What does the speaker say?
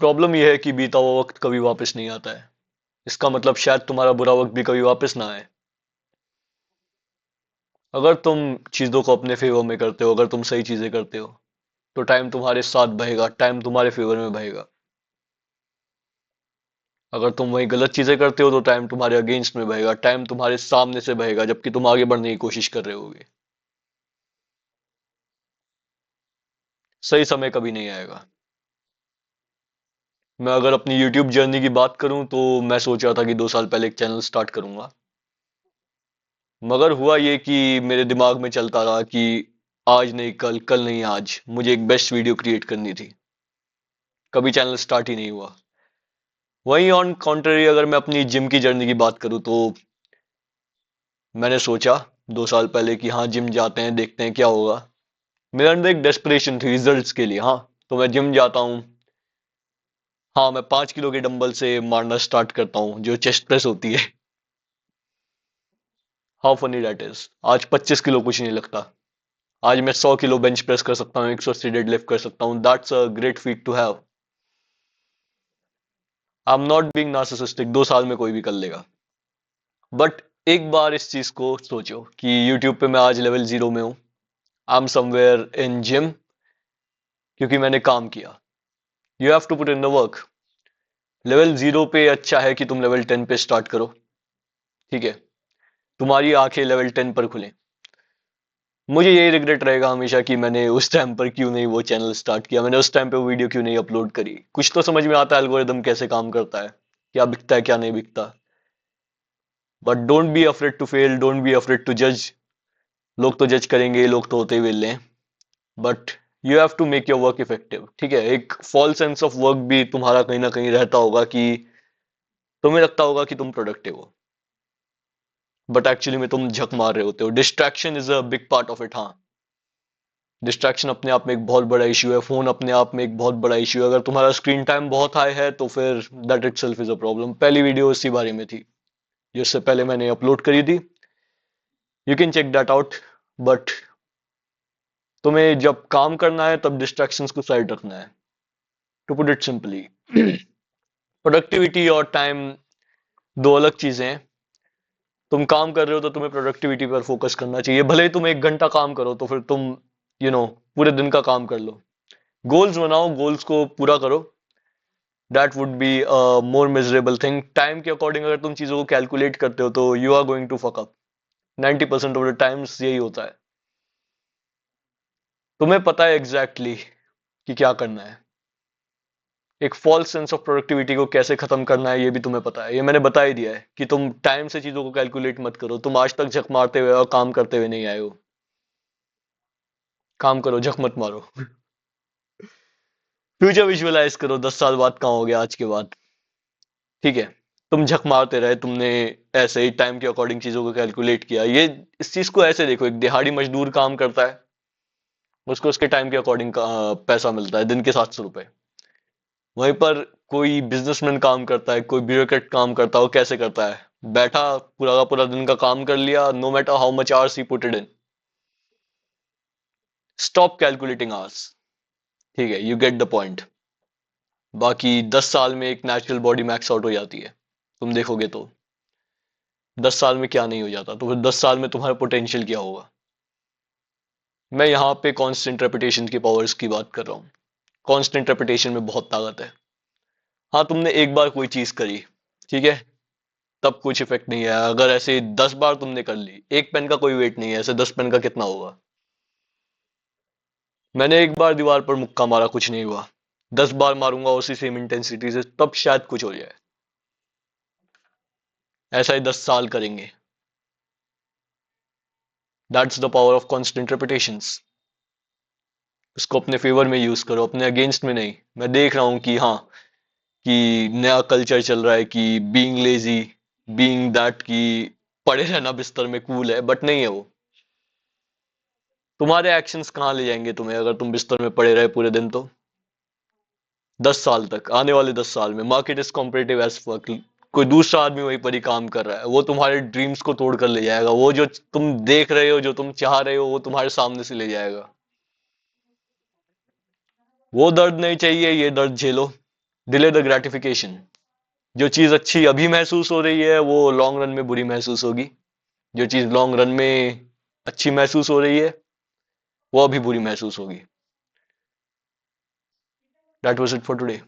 Problem यह है कि बीता हुआ वक्त कभी वापस नहीं आता है। इसका मतलब शायद तुम्हारा बुरा वक्त भी कभी वापस ना आए। अगर तुम चीजों को अपने फेवर में करते हो, अगर तुम सही चीजें करते हो, तो टाइम तुम्हारे साथ बहेगा, टाइम तुम्हारे फेवर में बहेगा। अगर तुम वही गलत चीजें करते हो तो टाइम तुम्हारे अगेंस्ट में बहेगा, टाइम तुम्हारे सामने से बहेगा, जबकि तुम आगे बढ़ने की कोशिश कर रहे होगे। सही समय कभी नहीं आएगा। मैं अगर अपनी YouTube जर्नी की बात करूं तो मैं सोच रहा था कि 2 साल पहले एक चैनल स्टार्ट करूंगा। मगर हुआ ये कि मेरे दिमाग में चलता रहा कि आज नहीं कल, कल नहीं आज, मुझे एक बेस्ट वीडियो क्रिएट करनी थी। कभी चैनल स्टार्ट ही नहीं हुआ। वहीं ऑन कॉन्ट्ररी अगर मैं अपनी जिम की जर्नी की बात करूं तो मैंने सोचा 2 साल पहले कि हाँ जिम जाते हैं, देखते हैं क्या होगा। मेरे अंदर एक डेस्परेशन थी रिजल्ट्स के लिए। हाँ, तो मैं जिम जाता हूँ। हाँ, मैं 5 किलो के डंबल से मारना स्टार्ट करता हूँ, जो चेस्ट प्रेस होती है। How funny that is. आज 25 किलो कुछ नहीं लगता। आज मैं 100 किलो बेंच प्रेस कर सकता हूँ, 180 डेडलिफ्ट कर सकता हूँ। That's a great feat to have. I am not being narcissistic, 2 साल में कोई भी कर लेगा। बट एक बार इस चीज को सोचो कि यूट्यूब पे मैं आज लेवल 0 में हूँ। I am somewhere in gym, क्योंकि मैंने काम किया। You have to put in the work. Level 0 पे अच्छा है कि तुम लेवल 10 पे स्टार्ट करो। ठीक है, तुम्हारी आंखें लेवल 10 पर खुलें। मुझे यही रिग्रेट रहेगा हमेशा कि मैंने उस टाइम पर क्यों नहीं वो चैनल स्टार्ट किया, मैंने उस टाइम पे वो वीडियो क्यों नहीं अपलोड करी। कुछ तो समझ में आता है एल्गोरिदम कैसे काम करता है, क्या बिकता है क्या नहीं बिकता। But don't be afraid to fail, don't be afraid to जज। लोग तो जज करेंगे, लोग तो होते ही वेले हैं। But you have to make your work effective. ठीक है, एक फॉल्स सेंस ऑफ वर्क भी तुम्हारा कहीं ना कहीं रहता होगा कि तुम्हें लगता होगा कि तुम प्रोडक्टिव हो, बट एक्चुअली में तुम झक मार रहे होते हो। Distraction is a big part of it. हाँ, डिस्ट्रैक्शन अपने आप में एक बहुत बड़ा इश्यू है। फोन अपने आप में एक बहुत बड़ा इश्यू है। अगर तुम्हारा स्क्रीन टाइम बहुत हाई है तो फिर that itself is a problem. पहली वीडियो इसी बारे में थी, जिससे पहले मैंने अपलोड करी थी। You can check that out. But तुम्हें जब काम करना है तब डिस्ट्रैक्शंस को साइड रखना है। To put it simply, productivity और टाइम दो अलग चीजें हैं। तुम काम कर रहे हो तो तुम्हें प्रोडक्टिविटी पर फोकस करना चाहिए। भले ही तुम 1 घंटा काम करो तो फिर तुम पूरे दिन का काम कर लो। गोल्स बनाओ, गोल्स को पूरा करो। That would be a more miserable thing. Time के अकॉर्डिंग अगर तुम चीजों को कैलकुलेट करते हो तो you are going to fuck up. 90% of the times यही होता है। तुम्हें पता है एग्जैक्टली कि क्या करना है। एक फॉल्स सेंस ऑफ प्रोडक्टिविटी को कैसे खत्म करना है ये भी तुम्हें पता है। ये मैंने बता ही दिया है कि तुम टाइम से चीजों को कैलकुलेट मत करो। तुम आज तक झक मारते हुए और काम करते हुए नहीं आए हो। काम करो, झक मत मारो। फ्यूचर विजुअलाइज करो, 10 साल बाद कहाँ हो गया आज के बाद। ठीक है, तुम झक मारते रहे, तुमने ऐसे ही टाइम के अकॉर्डिंग चीजों को कैलकुलेट किया। ये इस चीज को ऐसे देखो, एक दिहाड़ी मजदूर काम करता है, उसको उसके टाइम के अकॉर्डिंग पैसा मिलता है, दिन के 700 रुपए। वहीं पर कोई बिजनेसमैन काम करता है, कोई ब्यूरोक्रेट काम करता है, वो कैसे करता है? बैठा पूरा का पूरा दिन का काम कर लिया, no matter how much hours he put it in. Stop calculating hours. ठीक है, यू गेट द पॉइंट। बाकी 10 साल में एक नेचुरल बॉडी मैक्स आउट हो जाती है, तुम देखोगे तो। 10 साल में क्या नहीं हो जाता, तो फिर 10 साल में तुम्हारा पोटेंशियल क्या होगा। मैं यहाँ पे कांस्टेंट रेपिटेशन की पावर्स की बात कर रहा हूँ। कांस्टेंट रेपिटेशन में बहुत ताकत है। हाँ, तुमने एक बार कोई चीज करी, ठीक है, तब कुछ इफेक्ट नहीं है। अगर ऐसे 10 बार तुमने कर ली, एक पेन का कोई वेट नहीं है, ऐसे 10 पेन का कितना होगा। मैंने एक बार दीवार पर मुक्का मारा, कुछ नहीं हुआ। 10 बार मारूंगा उसी सेम इंटेंसिटी से, तब शायद कुछ हो जाए। ऐसा ही 10 साल करेंगे। That's the power of constant repetitions. उसको अपने फेवर में यूज करो, अपने अगेंस्ट में नहीं। मैं देख रहा हूँ कि हाँ, कि नया कल्चर चल रहा है कि बीइंग लेजी, बीइंग दैट, कि पड़े रहना बिस्तर में कूल है, बट नहीं है वो। तुम्हारे एक्शंस कहाँ ले जाएंगे तुम्हें अगर तुम बिस्तर में पड़े रहे पूरे दिन तो? 10 साल तक, आने वाले 10 साल में market is competitive as fuck. कोई दूसरा आदमी वहीं पर ही काम कर रहा है, वो तुम्हारे ड्रीम्स को तोड़ कर ले जाएगा। वो जो तुम देख रहे हो, जो तुम चाह रहे हो, वो तुम्हारे सामने से ले जाएगा। वो दर्द नहीं चाहिए, ये दर्द झेलो। Delay the gratification. जो चीज अच्छी अभी महसूस हो रही है वो लॉन्ग रन में बुरी महसूस होगी, जो चीज लॉन्ग रन में अच्छी महसूस हो रही है वो अभी बुरी महसूस होगी। That was it for today.